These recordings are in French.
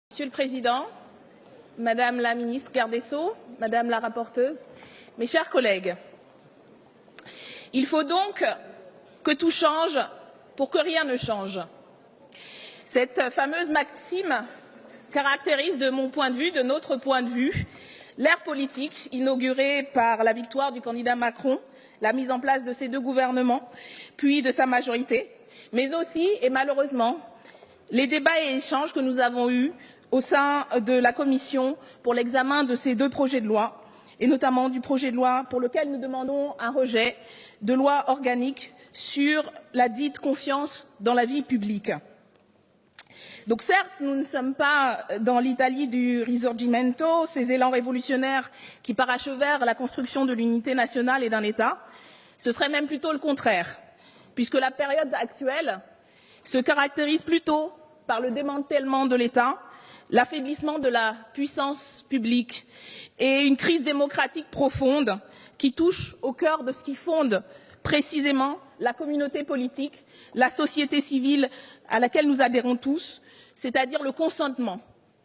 Monsieur le Président, Madame la Ministre Garde des Sceaux, Madame la rapporteuse, mes chers collègues, il faut donc que tout change pour que rien ne change. Cette fameuse maxime caractérise de mon point de vue, de notre point de vue, l'ère politique inaugurée par la victoire du candidat Macron, la mise en place de ses deux gouvernements, puis de sa majorité, mais aussi, et malheureusement, les débats et échanges que nous avons eus au sein de la Commission pour l'examen de ces deux projets de loi, et notamment du projet de loi pour lequel nous demandons un rejet de loi organique sur la dite confiance dans la vie publique. Donc certes, nous ne sommes pas dans l'Italie du Risorgimento, ces élans révolutionnaires qui parachevèrent la construction de l'unité nationale et d'un État. Ce serait même plutôt le contraire, puisque la période actuelle se caractérise plutôt par le démantèlement de l'État, l'affaiblissement de la puissance publique et une crise démocratique profonde qui touche au cœur de ce qui fonde précisément la communauté politique, la société civile à laquelle nous adhérons tous, c'est-à-dire le consentement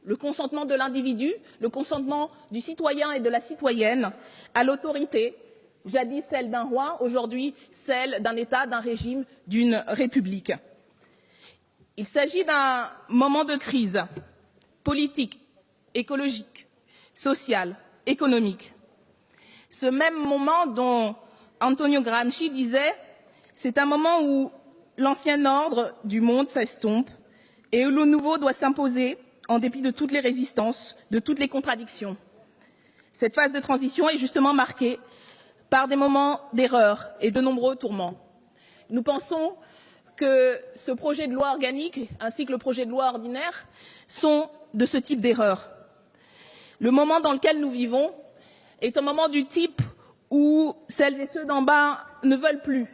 de l'individu, le consentement du citoyen et de la citoyenne à l'autorité, jadis celle d'un roi, aujourd'hui celle d'un État, d'un régime, d'une république. Il s'agit d'un moment de crise politique, écologique, sociale, économique. Ce même moment dont Antonio Gramsci disait « c'est un moment où l'ancien ordre du monde s'estompe et où le nouveau doit s'imposer en dépit de toutes les résistances, de toutes les contradictions. » Cette phase de transition est justement marquée par des moments d'erreur et de nombreux tourments. Nous pensons que ce projet de loi organique ainsi que le projet de loi ordinaire sont de ce type d'erreur. Le moment dans lequel nous vivons est un moment du type où celles et ceux d'en bas ne veulent plus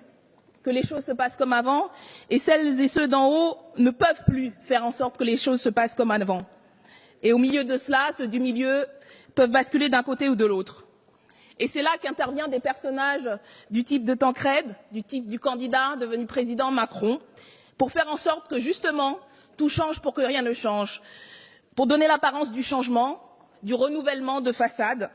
que les choses se passent comme avant et celles et ceux d'en haut ne peuvent plus faire en sorte que les choses se passent comme avant. Et au milieu de cela, ceux du milieu peuvent basculer d'un côté ou de l'autre. Et c'est là qu'interviennent des personnages du type de Tancrède, du type du candidat devenu président Macron, pour faire en sorte que justement tout change pour que rien ne change, pour donner l'apparence du changement, du renouvellement de façade,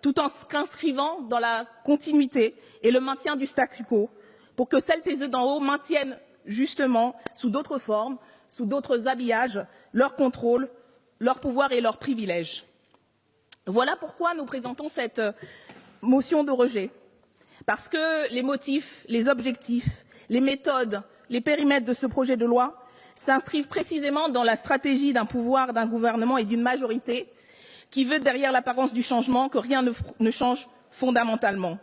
tout en s'inscrivant dans la continuité et le maintien du statu quo, pour que celles et ceux d'en haut maintiennent justement, sous d'autres formes, sous d'autres habillages, leur contrôle, leur pouvoir et leurs privilèges. Voilà pourquoi nous présentons cette motion de rejet. Parce que les motifs, les objectifs, les méthodes, les périmètres de ce projet de loi s'inscrivent précisément dans la stratégie d'un pouvoir, d'un gouvernement et d'une majorité qui veut, derrière l'apparence du changement, que rien ne change fondamentalement.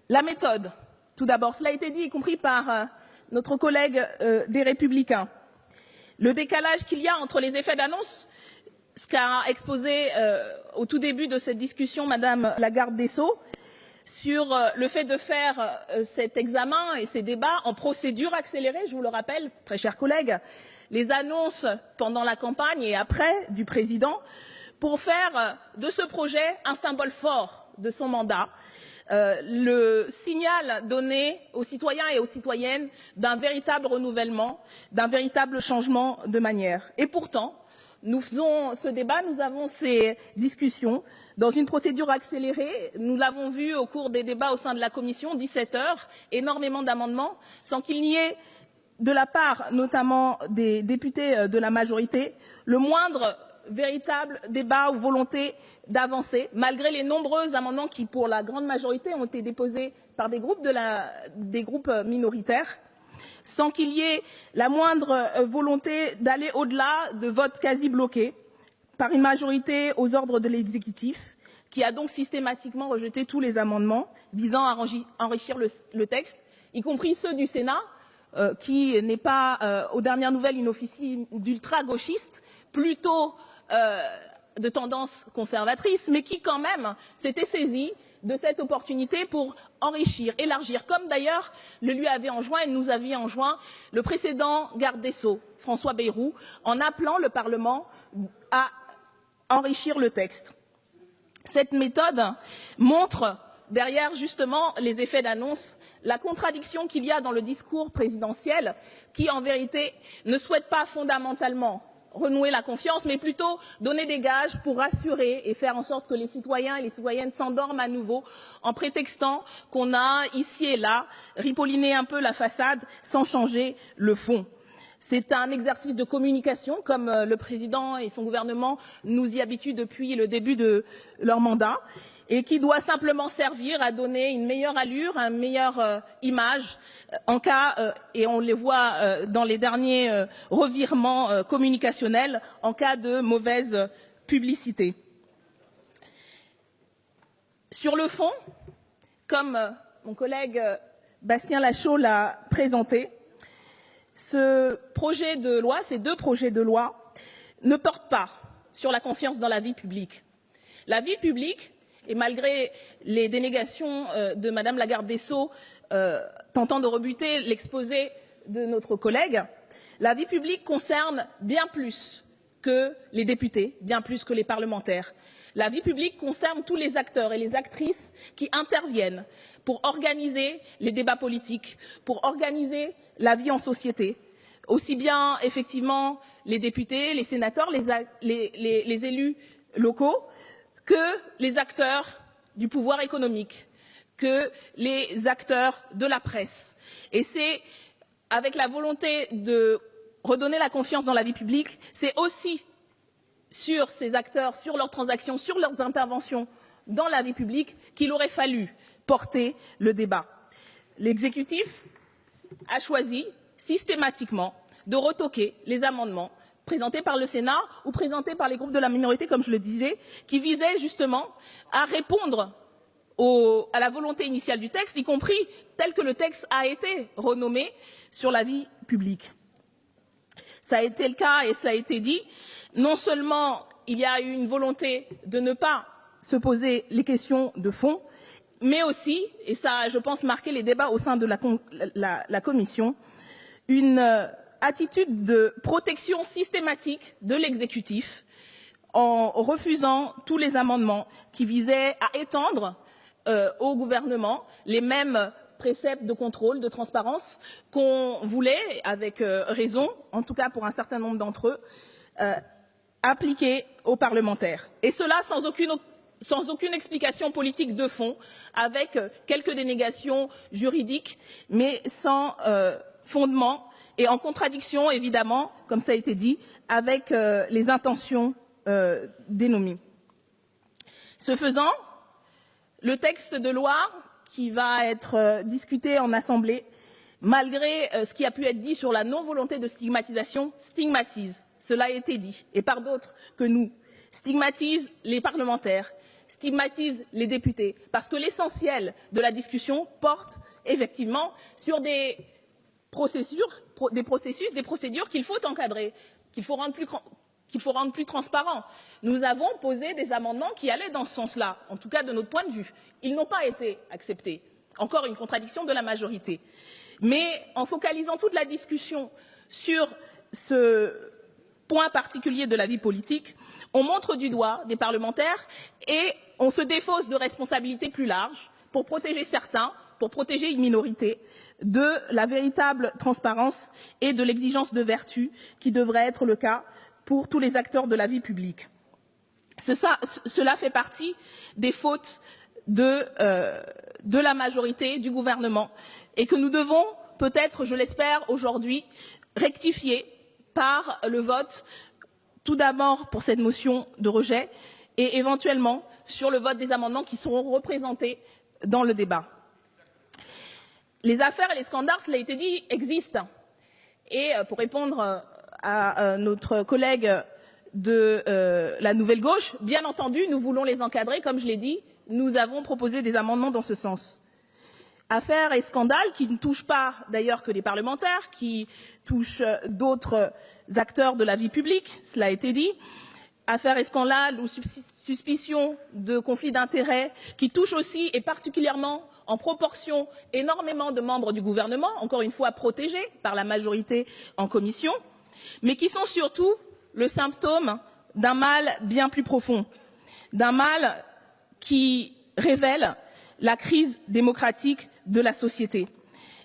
La méthode, tout d'abord, cela a été dit, y compris par notre collègue des Républicains. Le décalage qu'il y a entre les effets d'annonce, ce qu'a exposé au tout début de cette discussion Madame la Garde des Sceaux, sur le fait de faire cet examen et ces débats en procédure accélérée, je vous le rappelle, très chers collègues, les annonces pendant la campagne et après du président, pour faire de ce projet un symbole fort de son mandat, le signal donné aux citoyens et aux citoyennes d'un véritable renouvellement, d'un véritable changement de manière. Et pourtant, nous faisons ce débat, nous avons ces discussions dans une procédure accélérée. Nous l'avons vu au cours des débats au sein de la Commission, 17 heures, énormément d'amendements, sans qu'il n'y ait, de la part notamment des députés de la majorité, le moindre véritable débat ou volonté d'avancer, malgré les nombreux amendements qui, pour la grande majorité, ont été déposés par des groupes minoritaires, sans qu'il y ait la moindre volonté d'aller au-delà de votes quasi bloqués par une majorité aux ordres de l'exécutif, qui a donc systématiquement rejeté tous les amendements visant à enrichir le texte, y compris ceux du Sénat, qui n'est pas, aux dernières nouvelles, une officine d'ultra-gauchistes, plutôt de tendance conservatrice, mais qui quand même s'était saisi de cette opportunité pour enrichir, élargir, comme d'ailleurs le lui avait enjoint et nous avait enjoint le précédent garde des Sceaux, François Bayrou, en appelant le Parlement à enrichir le texte. Cette méthode montre, derrière justement les effets d'annonce, la contradiction qu'il y a dans le discours présidentiel qui, en vérité, ne souhaite pas fondamentalement renouer la confiance, mais plutôt donner des gages pour rassurer et faire en sorte que les citoyens et les citoyennes s'endorment à nouveau en prétextant qu'on a ici et là ripolliné un peu la façade sans changer le fond. C'est un exercice de communication, comme le président et son gouvernement nous y habituent depuis le début de leur mandat, et qui doit simplement servir à donner une meilleure allure, une meilleure image en cas, et on les voit dans les derniers revirements communicationnels, en cas de mauvaise publicité. Sur le fond, comme mon collègue Bastien Lachaud l'a présenté, ce projet de loi, ces deux projets de loi, ne portent pas sur la confiance dans la vie publique. La vie publique, et malgré les dénégations de Madame la garde des Sceaux tentant de rebuter l'exposé de notre collègue, la vie publique concerne bien plus que les députés, bien plus que les parlementaires. La vie publique concerne tous les acteurs et les actrices qui interviennent pour organiser les débats politiques, pour organiser la vie en société. Aussi bien, effectivement, les députés, les sénateurs, les élus locaux, que les acteurs du pouvoir économique, que les acteurs de la presse. Et c'est avec la volonté de redonner la confiance dans la vie publique, c'est aussi sur ces acteurs, sur leurs transactions, sur leurs interventions dans la vie publique qu'il aurait fallu porter le débat. L'exécutif a choisi systématiquement de retoquer les amendements présentés par le Sénat ou présentés par les groupes de la minorité, comme je le disais, qui visaient justement à répondre à la volonté initiale du texte, y compris tel que le texte a été renommé sur la vie publique. Ça a été le cas et ça a été dit. Non seulement il y a eu une volonté de ne pas se poser les questions de fond, mais aussi, et ça a, je pense, marqué les débats au sein de la commission, une attitude de protection systématique de l'exécutif en refusant tous les amendements qui visaient à étendre au gouvernement les mêmes préceptes de contrôle, de transparence qu'on voulait, avec raison, en tout cas pour un certain nombre d'entre eux, appliquer aux parlementaires. Et cela sans aucune explication politique de fond, avec quelques dénégations juridiques, mais sans fondement et en contradiction, évidemment, comme ça a été dit, avec les intentions dénommées. Ce faisant, le texte de loi qui va être discuté en Assemblée, malgré ce qui a pu être dit sur la non-volonté de stigmatisation, stigmatise, cela a été dit, et par d'autres que nous, stigmatise les parlementaires, stigmatise les députés, parce que l'essentiel de la discussion porte effectivement sur des procédures qu'il faut encadrer, qu'il faut rendre plus transparents. Nous avons posé des amendements qui allaient dans ce sens-là, en tout cas de notre point de vue. Ils n'ont pas été acceptés. Encore une contradiction de la majorité. Mais en focalisant toute la discussion sur ce point particulier de la vie politique, on montre du doigt des parlementaires et on se défausse de responsabilités plus larges pour protéger certains, pour protéger une minorité, de la véritable transparence et de l'exigence de vertu qui devrait être le cas pour tous les acteurs de la vie publique. Cela fait partie des fautes de la majorité, du gouvernement, et que nous devons peut-être, je l'espère, aujourd'hui, rectifier par le vote, tout d'abord pour cette motion de rejet, et éventuellement sur le vote des amendements qui seront représentés dans le débat. Les affaires et les scandales, cela a été dit, existent. Et pour répondre à notre collègue de la Nouvelle Gauche, bien entendu, nous voulons les encadrer, comme je l'ai dit, nous avons proposé des amendements dans ce sens. Affaires et scandales qui ne touchent pas d'ailleurs que les parlementaires, qui touchent d'autres acteurs de la vie publique, cela a été dit. Affaires et scandales ou suspicions de conflits d'intérêts qui touchent aussi et particulièrement en proportion énormément de membres du gouvernement, encore une fois protégés par la majorité en commission, mais qui sont surtout le symptôme d'un mal bien plus profond, d'un mal qui révèle la crise démocratique de la société.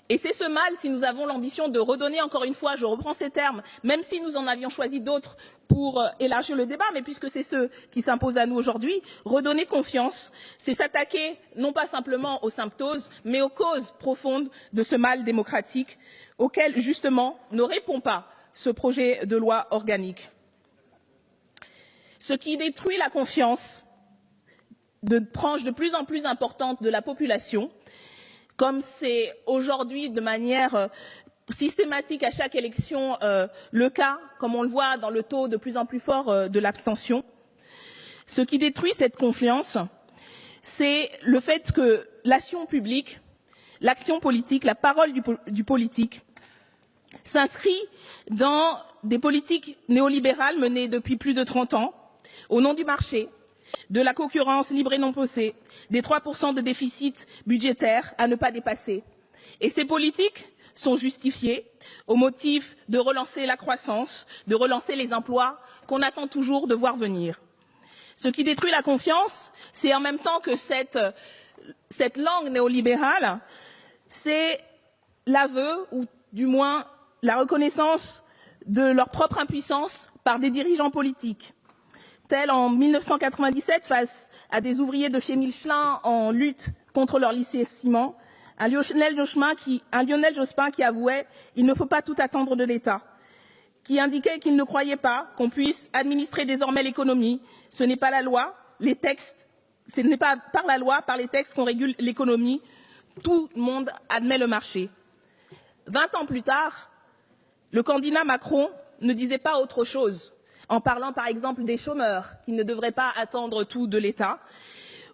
Et c'est ce mal, si nous avons l'ambition de redonner, encore une fois, je reprends ces termes, même si nous en avions choisi d'autres pour élargir le débat, mais puisque c'est ce qui s'impose à nous aujourd'hui, redonner confiance, c'est s'attaquer non pas simplement aux symptômes, mais aux causes profondes de ce mal démocratique auquel, justement, ne répond pas ce projet de loi organique. Ce qui détruit la confiance de franges de plus en plus importantes de la population, comme c'est aujourd'hui de manière systématique à chaque élection le cas, comme on le voit dans le taux de plus en plus fort de l'abstention. Ce qui détruit cette confiance, c'est le fait que l'action publique, l'action politique, la parole du politique s'inscrit dans des politiques néolibérales menées depuis plus de 30 ans, au nom du marché, de la concurrence libre et non faussée, des 3% de déficit budgétaire à ne pas dépasser. Et ces politiques sont justifiées au motif de relancer la croissance, de relancer les emplois qu'on attend toujours de voir venir. Ce qui détruit la confiance, c'est en même temps que cette langue néolibérale, c'est l'aveu, ou du moins la reconnaissance de leur propre impuissance par des dirigeants politiques. Tel en 1997 face à des ouvriers de chez Michelin en lutte contre leur licenciement, un Lionel Jospin qui avouait « il ne faut pas tout attendre de l'État », qui indiquait qu'il ne croyait pas qu'on puisse administrer désormais l'économie. Ce n'est pas la loi, les textes, ce n'est pas par la loi, par les textes qu'on régule l'économie. Tout le monde admet le marché. 20 ans plus tard, le candidat Macron ne disait pas autre chose, en parlant par exemple des chômeurs qui ne devraient pas attendre tout de l'État,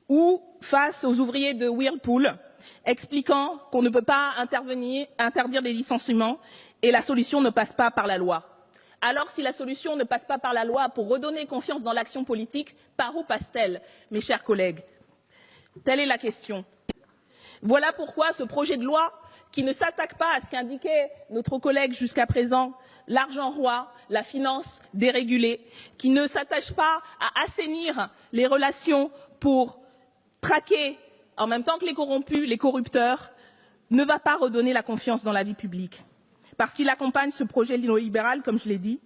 ou face aux ouvriers de Whirlpool, expliquant qu'on ne peut pas interdire des licenciements et la solution ne passe pas par la loi. Alors si la solution ne passe pas par la loi pour redonner confiance dans l'action politique, par où passe-t-elle, mes chers collègues? Telle est la question. Voilà pourquoi ce projet de loi, qui ne s'attaque pas à ce qu'indiquait notre collègue jusqu'à présent, l'argent roi, la finance dérégulée, qui ne s'attache pas à assainir les relations pour traquer, en même temps que les corrompus, les corrupteurs, ne va pas redonner la confiance dans la vie publique. Parce qu'il accompagne ce projet néolibéral, comme je l'ai dit,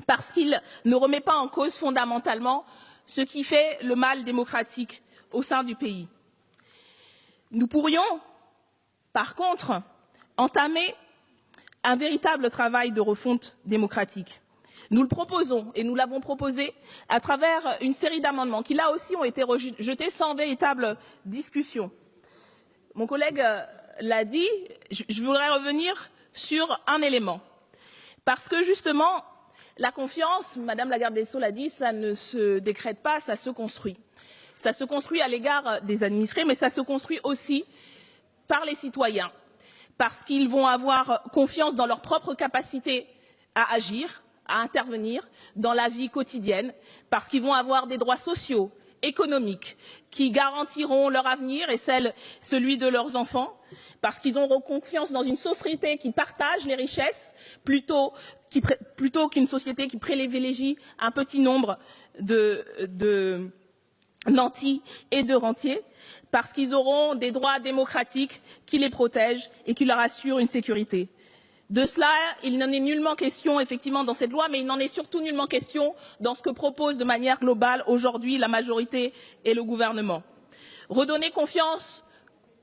parce qu'il ne remet pas en cause fondamentalement ce qui fait le mal démocratique au sein du pays. Nous pourrions, par contre, entamer un véritable travail de refonte démocratique. Nous le proposons et nous l'avons proposé à travers une série d'amendements qui, là aussi, ont été rejetés sans véritable discussion. Mon collègue l'a dit, je voudrais revenir sur un élément. Parce que, justement, la confiance, Madame la garde des Sceaux l'a dit, ça ne se décrète pas, ça se construit. Ça se construit à l'égard des administrés, mais ça se construit aussi par les citoyens, parce qu'ils vont avoir confiance dans leur propre capacité à agir, à intervenir dans la vie quotidienne, parce qu'ils vont avoir des droits sociaux, économiques, qui garantiront leur avenir et celui de leurs enfants, parce qu'ils auront confiance dans une société qui partage les richesses, plutôt qu'une société qui privilégie un petit nombre de nantis et de rentiers, parce qu'ils auront des droits démocratiques qui les protègent et qui leur assurent une sécurité. De cela, il n'en est nullement question effectivement dans cette loi, mais il n'en est surtout nullement question dans ce que propose de manière globale aujourd'hui la majorité et le gouvernement. Redonner confiance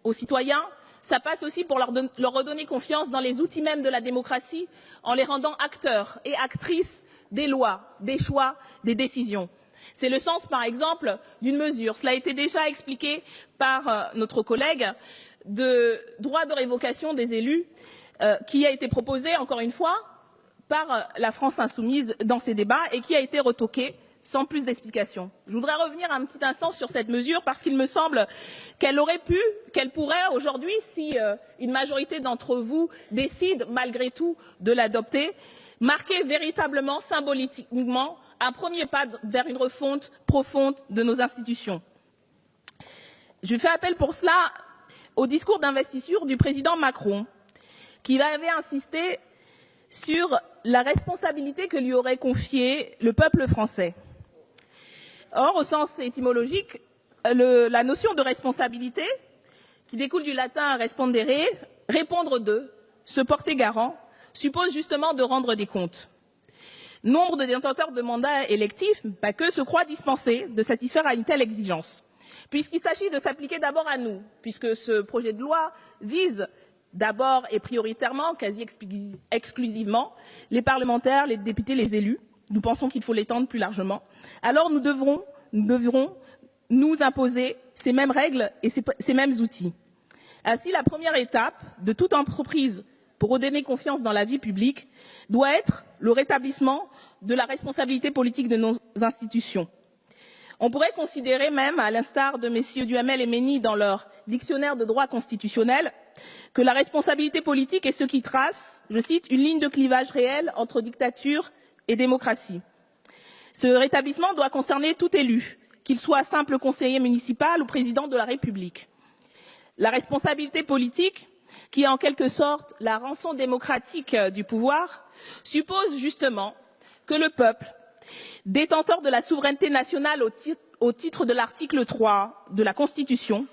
aux citoyens, ça passe aussi pour leur redonner confiance dans les outils mêmes de la démocratie, en les rendant acteurs et actrices des lois, des choix, des décisions. C'est le sens, par exemple, d'une mesure, cela a été déjà expliqué par notre collègue, de droit de révocation des élus, qui a été proposé, encore une fois, par la France insoumise dans ces débats et qui a été retoqué sans plus d'explications. Je voudrais revenir un petit instant sur cette mesure parce qu'il me semble qu'elle pourrait aujourd'hui, si une majorité d'entre vous décide malgré tout de l'adopter, marquer véritablement, symboliquement, un premier pas vers une refonte profonde de nos institutions. Je fais appel pour cela au discours d'investiture du président Macron, qui avait insisté sur la responsabilité que lui aurait confiée le peuple français. Or, au sens étymologique, la notion de responsabilité, qui découle du latin respondere, répondre de, se porter garant, suppose justement de rendre des comptes. Nombre de détenteurs de mandats électifs, pas que, se croient dispensés de satisfaire à une telle exigence, puisqu'il s'agit de s'appliquer d'abord à nous, puisque ce projet de loi vise d'abord et prioritairement, quasi exclusivement, les parlementaires, les députés, les élus. Nous pensons qu'il faut l'étendre plus largement. Alors nous devrons nous imposer ces mêmes règles et ces mêmes outils. Ainsi, la première étape de toute entreprise pour redonner confiance dans la vie publique doit être le rétablissement de la responsabilité politique de nos institutions. On pourrait considérer même, à l'instar de messieurs Duhamel et Mény dans leur dictionnaire de droit constitutionnel, que la responsabilité politique est ce qui trace, je cite, une ligne de clivage réelle entre dictature et démocratie. Ce rétablissement doit concerner tout élu, qu'il soit simple conseiller municipal ou président de la République. La responsabilité politique, qui est en quelque sorte la rançon démocratique du pouvoir, suppose justement que le peuple, détenteur de la souveraineté nationale au titre de l'article 3 de la Constitution,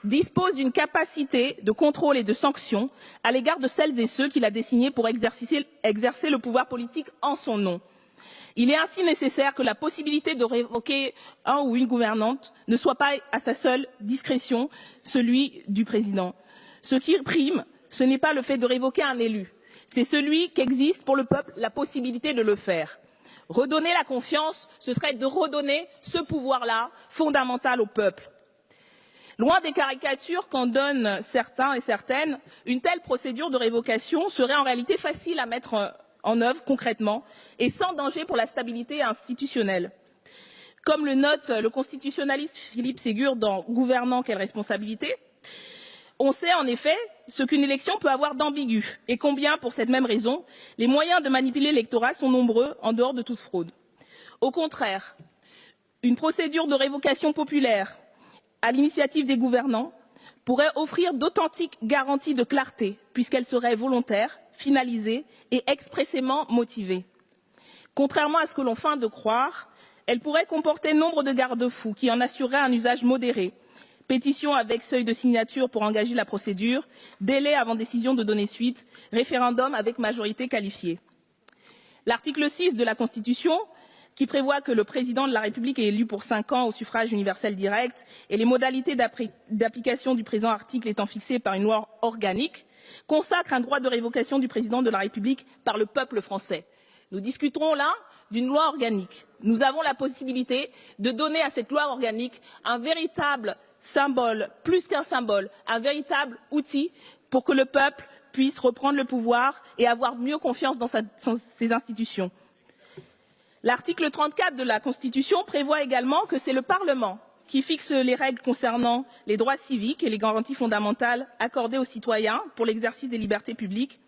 dispose d'une capacité de contrôle et de sanction à l'égard de celles et ceux qu'il a désignés pour exercer le pouvoir politique en son nom. Il est ainsi nécessaire que la possibilité de révoquer un ou une gouvernante ne soit pas à sa seule discrétion, celui du président. Ce qui prime, ce n'est pas le fait de révoquer un élu, c'est celui qu'existe pour le peuple la possibilité de le faire. Redonner la confiance, ce serait de redonner ce pouvoir-là fondamental au peuple. Loin des caricatures qu'en donnent certains et certaines, une telle procédure de révocation serait en réalité facile à mettre en œuvre concrètement et sans danger pour la stabilité institutionnelle. Comme le note le constitutionnaliste Philippe Ségur dans « Gouvernant, quelle responsabilité ?», on sait en effet ce qu'une élection peut avoir d'ambigu et combien, pour cette même raison, les moyens de manipuler l'électorat sont nombreux en dehors de toute fraude. Au contraire, une procédure de révocation populaire à l'initiative des gouvernants pourrait offrir d'authentiques garanties de clarté puisqu'elle serait volontaire, finalisée et expressément motivée. Contrairement à ce que l'on feint de croire, elle pourrait comporter nombre de garde-fous qui en assureraient un usage modéré. Pétition avec seuil de signature pour engager la procédure, délai avant décision de donner suite, référendum avec majorité qualifiée. L'article 6 de la Constitution, qui prévoit que le président de la République est élu pour 5 ans au suffrage universel direct et les modalités d'application du présent article étant fixées par une loi organique, consacre un droit de révocation du président de la République par le peuple français. Nous discuterons là d'une loi organique. Nous avons la possibilité de donner à cette loi organique un véritable symbole, plus qu'un symbole, un véritable outil pour que le peuple puisse reprendre le pouvoir et avoir mieux confiance dans ses institutions. L'article 34 de la Constitution prévoit également que c'est le Parlement qui fixe les règles concernant les droits civiques et les garanties fondamentales accordées aux citoyens pour l'exercice des libertés publiques,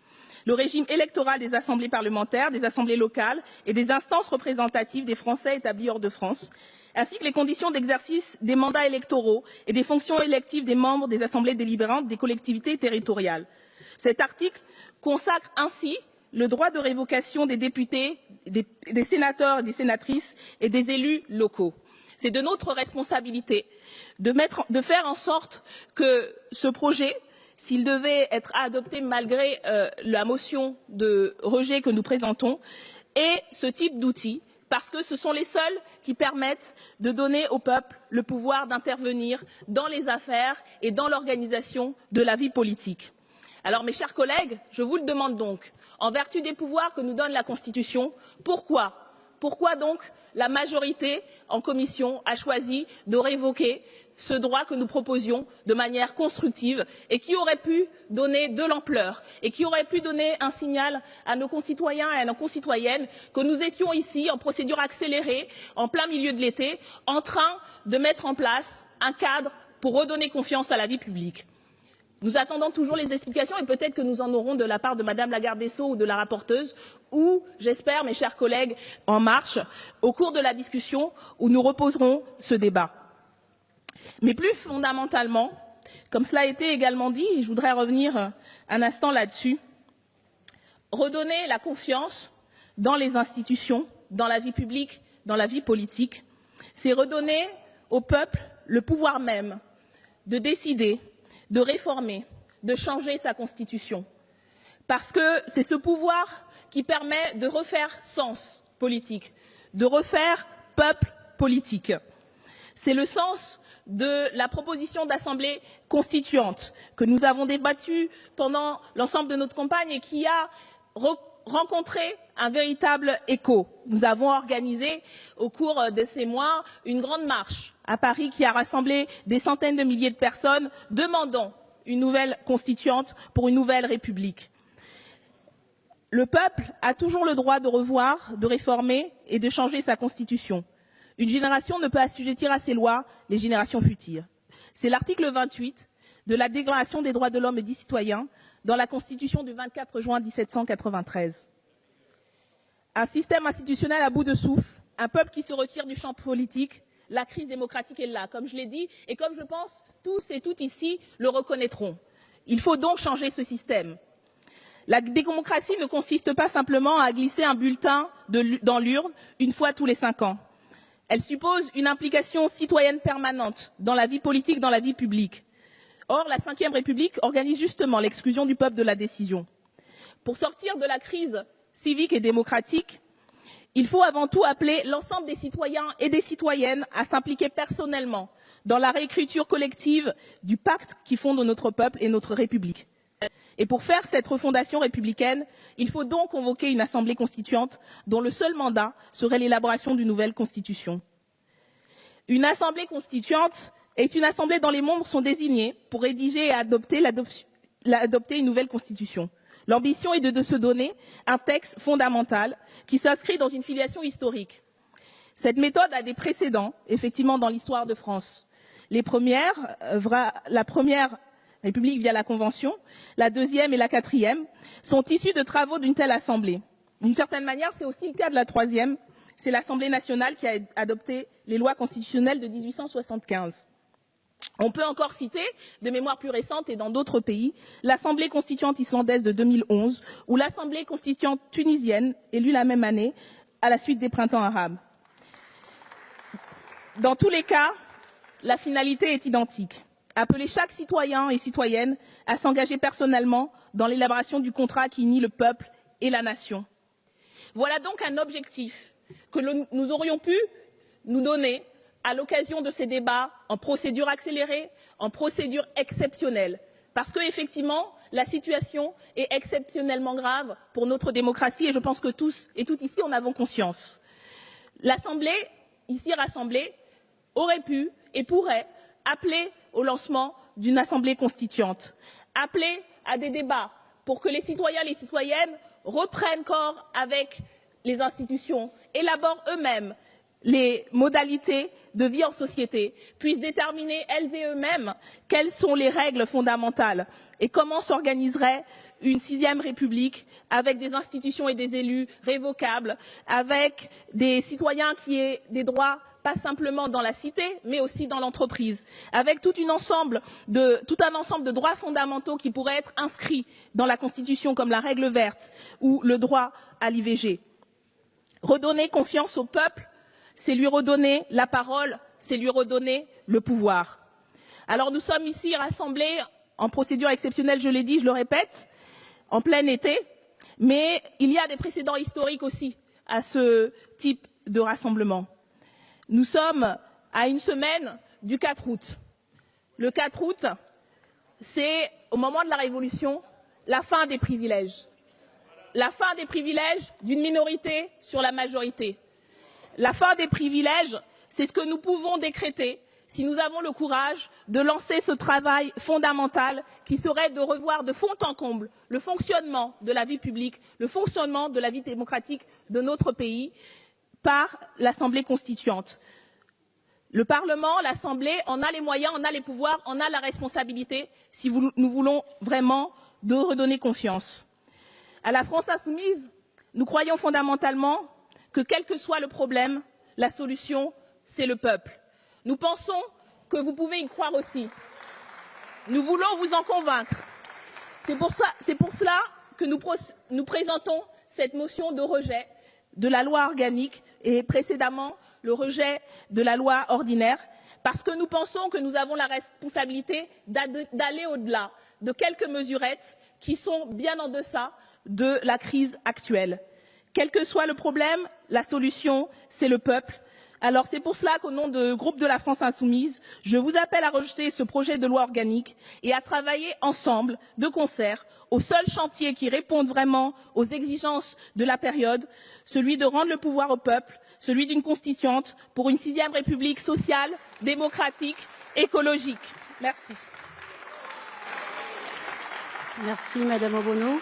le régime électoral des assemblées parlementaires, des assemblées locales et des instances représentatives des Français établis hors de France, ainsi que les conditions d'exercice des mandats électoraux et des fonctions électives des membres des assemblées délibérantes des collectivités territoriales. Cet article consacre ainsi le droit de révocation des députés, des sénateurs et des sénatrices et des élus locaux. C'est de notre responsabilité de faire en sorte que ce projet, s'il devait être adopté malgré la motion de rejet que nous présentons, ait ce type d'outils, parce que ce sont les seuls qui permettent de donner au peuple le pouvoir d'intervenir dans les affaires et dans l'organisation de la vie politique. Alors, mes chers collègues, je vous le demande donc, en vertu des pouvoirs que nous donne la Constitution, pourquoi donc la majorité en commission a choisi de révoquer ce droit que nous proposions de manière constructive et qui aurait pu donner de l'ampleur et qui aurait pu donner un signal à nos concitoyens et à nos concitoyennes que nous étions ici en procédure accélérée, en plein milieu de l'été, en train de mettre en place un cadre pour redonner confiance à la vie publique. Nous attendons toujours les explications et peut-être que nous en aurons de la part de Madame la garde des Sceaux ou de la rapporteuse ou, j'espère, mes chers collègues, En Marche, au cours de la discussion où nous reposerons ce débat. Mais plus fondamentalement, comme cela a été également dit, et je voudrais revenir un instant là-dessus, redonner la confiance dans les institutions, dans la vie publique, dans la vie politique, c'est redonner au peuple le pouvoir même de décider, de réformer, de changer sa constitution. Parce que c'est ce pouvoir qui permet de refaire sens politique, de refaire peuple politique. C'est le sens de la proposition d'assemblée constituante que nous avons débattue pendant l'ensemble de notre campagne et qui a rencontré un véritable écho. Nous avons organisé au cours de ces mois une grande marche à Paris qui a rassemblé des centaines de milliers de personnes demandant une nouvelle constituante pour une nouvelle République. Le peuple a toujours le droit de revoir, de réformer et de changer sa constitution. Une génération ne peut assujettir à ses lois les générations futures. C'est l'article 28 de la Déclaration des droits de l'homme et des citoyens dans la Constitution du 24 juin 1793. Un système institutionnel à bout de souffle, un peuple qui se retire du champ politique, la crise démocratique est là, comme je l'ai dit, et comme je pense tous et toutes ici le reconnaîtront. Il faut donc changer ce système. La démocratie ne consiste pas simplement à glisser un bulletin dans l'urne une fois tous les 5 ans. Elle suppose une implication citoyenne permanente dans la vie politique, dans la vie publique. Or, la Ve République organise justement l'exclusion du peuple de la décision. Pour sortir de la crise civique et démocratique, il faut avant tout appeler l'ensemble des citoyens et des citoyennes à s'impliquer personnellement dans la réécriture collective du pacte qui fonde notre peuple et notre République. Et pour faire cette refondation républicaine, il faut donc convoquer une assemblée constituante dont le seul mandat serait l'élaboration d'une nouvelle constitution. Une assemblée constituante est une assemblée dont les membres sont désignés pour rédiger et adopter une nouvelle constitution. L'ambition est de se donner un texte fondamental qui s'inscrit dans une filiation historique. Cette méthode a des précédents, effectivement, dans l'histoire de France. La première République via la Convention, la deuxième et la quatrième, sont issus de travaux d'une telle assemblée. D'une certaine manière, c'est aussi le cas de la troisième, c'est l'Assemblée nationale qui a adopté les lois constitutionnelles de 1875. On peut encore citer, de mémoire plus récente et dans d'autres pays, l'Assemblée constituante islandaise de 2011 ou l'Assemblée constituante tunisienne, élue la même année à la suite des printemps arabes. Dans tous les cas, la finalité est identique. Appeler chaque citoyen et citoyenne à s'engager personnellement dans l'élaboration du contrat qui unit le peuple et la nation. Voilà donc un objectif que nous aurions pu nous donner à l'occasion de ces débats en procédure accélérée, en procédure exceptionnelle, parce qu'effectivement, la situation est exceptionnellement grave pour notre démocratie et je pense que tous et toutes ici en avons conscience. L'Assemblée, ici rassemblée, aurait pu et pourrait appeler au lancement d'une assemblée constituante, appeler à des débats pour que les citoyens et les citoyennes reprennent corps avec les institutions, élaborent eux-mêmes les modalités de vie en société, puissent déterminer elles et eux-mêmes quelles sont les règles fondamentales et comment s'organiserait une 6e République avec des institutions et des élus révocables, avec des citoyens qui aient des droits pas simplement dans la cité, mais aussi dans l'entreprise, avec tout un ensemble de droits fondamentaux qui pourraient être inscrits dans la Constitution, comme la règle verte ou le droit à l'IVG. Redonner confiance au peuple, c'est lui redonner la parole, c'est lui redonner le pouvoir. Alors nous sommes ici rassemblés en procédure exceptionnelle, je l'ai dit, je le répète, en plein été, mais il y a des précédents historiques aussi à ce type de rassemblement. Nous sommes à une semaine du 4 août. Le 4 août, c'est au moment de la Révolution, la fin des privilèges. La fin des privilèges d'une minorité sur la majorité. La fin des privilèges, c'est ce que nous pouvons décréter si nous avons le courage de lancer ce travail fondamental qui serait de revoir de fond en comble le fonctionnement de la vie publique, le fonctionnement de la vie démocratique de notre pays, par l'Assemblée constituante. Le Parlement, l'Assemblée, en a les moyens, en a les pouvoirs, en a la responsabilité si nous voulons vraiment de redonner confiance. À la France insoumise, nous croyons fondamentalement que quel que soit le problème, la solution, c'est le peuple. Nous pensons que vous pouvez y croire aussi. Nous voulons vous en convaincre. C'est pour cela que nous présentons cette motion de rejet de la loi organique et précédemment le rejet de la loi ordinaire, parce que nous pensons que nous avons la responsabilité d'aller au-delà de quelques mesurettes qui sont bien en deçà de la crise actuelle. Quel que soit le problème, la solution, c'est le peuple. Alors c'est pour cela qu'au nom du groupe de la France Insoumise, je vous appelle à rejeter ce projet de loi organique et à travailler ensemble, de concert, au seul chantier qui réponde vraiment aux exigences de la période, celui de rendre le pouvoir au peuple, celui d'une constituante pour une 6e République sociale, démocratique, écologique. Merci. Merci Madame Obono.